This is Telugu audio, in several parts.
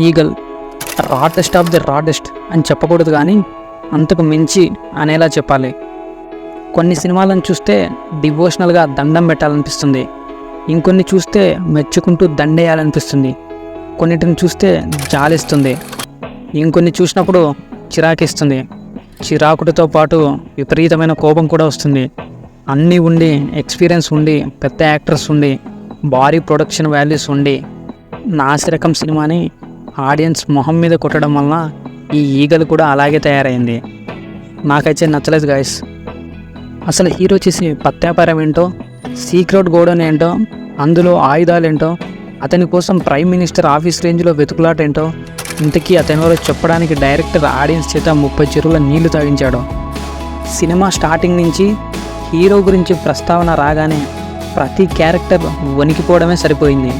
ఈగల్ రాడెస్ట్ ఆఫ్ ది రాడెస్ట్ అని చెప్పకూడదు, కానీ అంతకు మించి అనేలా చెప్పాలి. కొన్ని సినిమాలను చూస్తే డివోషనల్గా దండం పెట్టాలనిపిస్తుంది, ఇంకొన్ని చూస్తే మెచ్చుకుంటూ దండేయాలనిపిస్తుంది, కొన్నిటిని చూస్తే జాలిస్తుంది, ఇంకొన్ని చూసినప్పుడు చిరాకిస్తుంది. చిరాకుడితో పాటు విపరీతమైన కోపం కూడా వస్తుంది. అన్నీ ఉండి, ఎక్స్పీరియన్స్ ఉండి, పెద్ద యాక్టర్స్ ఉండి, భారీ ప్రొడక్షన్ వాల్యూస్ ఉండి నాసిరకం సినిమాని ఆడియన్స్ మొహం మీద కొట్టడం వలన ఈ ఈగలు కూడా అలాగే తయారైంది. నాకైతే నచ్చలేదు గాయస్. అసలు హీరో చేసే పత్యాపారం ఏంటో, సీక్రెట్ గోడౌన్ ఏంటో, అందులో ఆయుధాలు ఏంటో, అతని కోసం ప్రైమ్ మినిస్టర్ ఆఫీస్ రేంజ్లో వెతుకులాట ఏంటో, ఇంతకీ అతనిలో చెప్పడానికి డైరెక్టర్ ఆడియన్స్ చేత 30 చెరువుల నీళ్లు తాగించాడు. సినిమా స్టార్టింగ్ నుంచి హీరో గురించి ప్రస్తావన రాగానే ప్రతి క్యారెక్టర్ వణికిపోవడమే సరిపోయింది.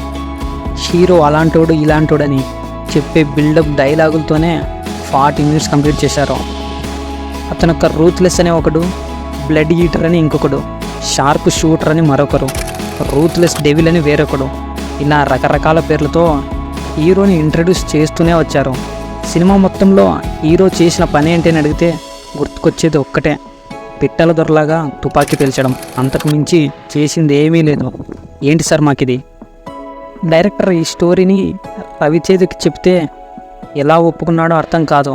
హీరో అలాంటోడు ఇలాంటోడని చెప్పే బిల్డప్ డైలాగులతోనే 40 మినిట్స్ కంప్లీట్ చేశారు. అతను ఒక రూత్లెస్ అనే ఒకడు, బ్లడ్ ఈటర్ అని ఇంకొకడు, షార్ప్ షూటర్ అని మరొకరు, రూత్లెస్ డెవిల్ అని వేరొకడు, ఇలా రకరకాల పేర్లతో హీరోని ఇంట్రడ్యూస్ చేస్తూనే వచ్చారు. సినిమా మొత్తంలో హీరో చేసిన పని ఏంటని అడిగితే గుర్తుకొచ్చేది ఒక్కటే, పిట్టల దొరలాగా తుపాకీ పేల్చడం. అంతకు మించి చేసింది ఏమీ లేదు. ఏంటి సార్ మాకిది? డైరెక్టర్ ఈ స్టోరీని రవితేజకి చెప్తే ఎలా ఒప్పుకున్నాడో అర్థం కాదు,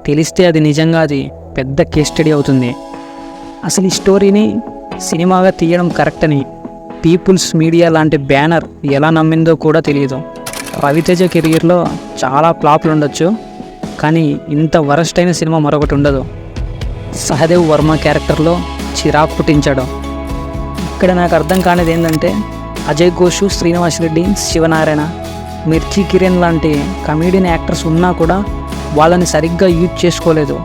తెలిస్తే అది నిజంగా అది పెద్ద కేస్ స్టడీ అవుతుంది. అసలు ఈ స్టోరీని సినిమాగా తీయడం కరెక్ట్ అని పీపుల్స్ మీడియా లాంటి బ్యానర్ ఎలా నమ్మిందో కూడా తెలియదు. రవితేజ కెరీర్లో చాలా ఫ్లాప్లు ఉండొచ్చు, కానీ ఇంత వరస్ట్ అయిన సినిమా మరొకటి ఉండదు. సహదేవ్ వర్మ క్యారెక్టర్లో చిరాకు పుట్టించాడు. ఇక్కడ నాకు అర్థం కానిది ఏంటంటే, అజయ్ ఘోష్, శ్రీనివాస్ రెడ్డి, శివనారాయణ, మిర్చి కిరణ్ లాంటి కమీడియన్ యాక్టర్స్ ఉన్నా కూడా వాళ్ళని సరిగ్గా యూజ్ చేసుకోలేదు.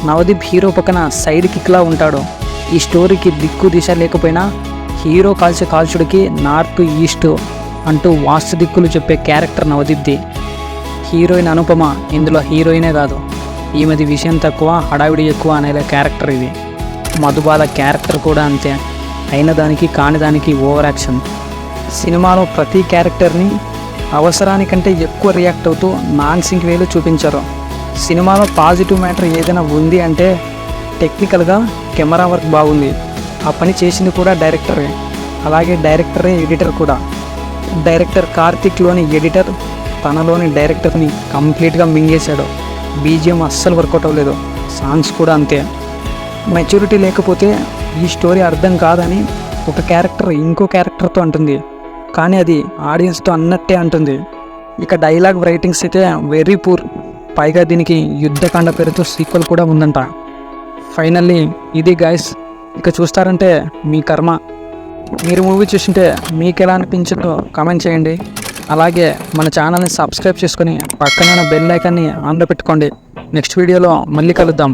నవదీప్ హీరో పక్కన సైడ్ కిక్లా ఉంటాడు. ఈ స్టోరీకి దిక్కు దిశ లేకపోయినా హీరో కాల్చే కాల్చుడికి నార్త్ ఈస్ట్ అంటూ వాస్తు దిక్కులు చెప్పే క్యారెక్టర్ నవదీప్ది. హీరోయిన్ అనుపమ ఇందులో హీరోయినే కాదు, ఈమెది విషయం తక్కువ హడావిడి ఎక్కువ అనే క్యారెక్టర్ ఇది. మధుబాల క్యారెక్టర్ కూడా అంతే, అయిన దానికి కాని దానికి ఓవర్ యాక్షన్. సినిమాలో ప్రతి క్యారెక్టర్ని అవసరానికంటే ఎక్కువ రియాక్ట్ అవుతూ నాన్ సింక్ వేలు చూపించారు. సినిమాలో పాజిటివ్ మ్యాటర్ ఏదైనా ఉంది అంటే టెక్నికల్గా కెమెరా వర్క్ బాగుంది. ఆ పని చేసింది కూడా డైరెక్టరే, అలాగే డైరెక్టరే ఎడిటర్ కూడా. డైరెక్టర్ కార్తిక్లోని ఎడిటర్ తనలోని డైరెక్టర్ని కంప్లీట్గా మింగేశాడు. బీజిఎం అస్సలు వర్కౌట్ అవ్వలేదు, సాంగ్స్ కూడా అంతే. మెచ్యూరిటీ లేకపోతే ఈ స్టోరీ అర్థం కాదని ఒక క్యారెక్టర్ ఇంకో క్యారెక్టర్తో అంటుంది, కానీ అది ఆడియన్స్తో అన్నట్టే అంటుంది. ఇక డైలాగ్ రైటింగ్స్ అయితే వెరీ పూర్, పైగా దీనికి యుద్ధకాండ పేరుతో సీక్వెల్ కూడా ఉందంట. ఫైనల్లీ ఇది గైస్, ఇక చూస్తారంటే మీ కర్మ. మీరు మూవీ చూసింటే మీకు ఎలా అనిపించిందో కామెంట్ చేయండి. అలాగే మన ఛానల్ని సబ్స్క్రైబ్ చేసుకొని పక్కన బెల్ ఐకాన్ని ఆన్లో పెట్టుకోండి. నెక్స్ట్ వీడియోలో మళ్ళీ కలుద్దాం.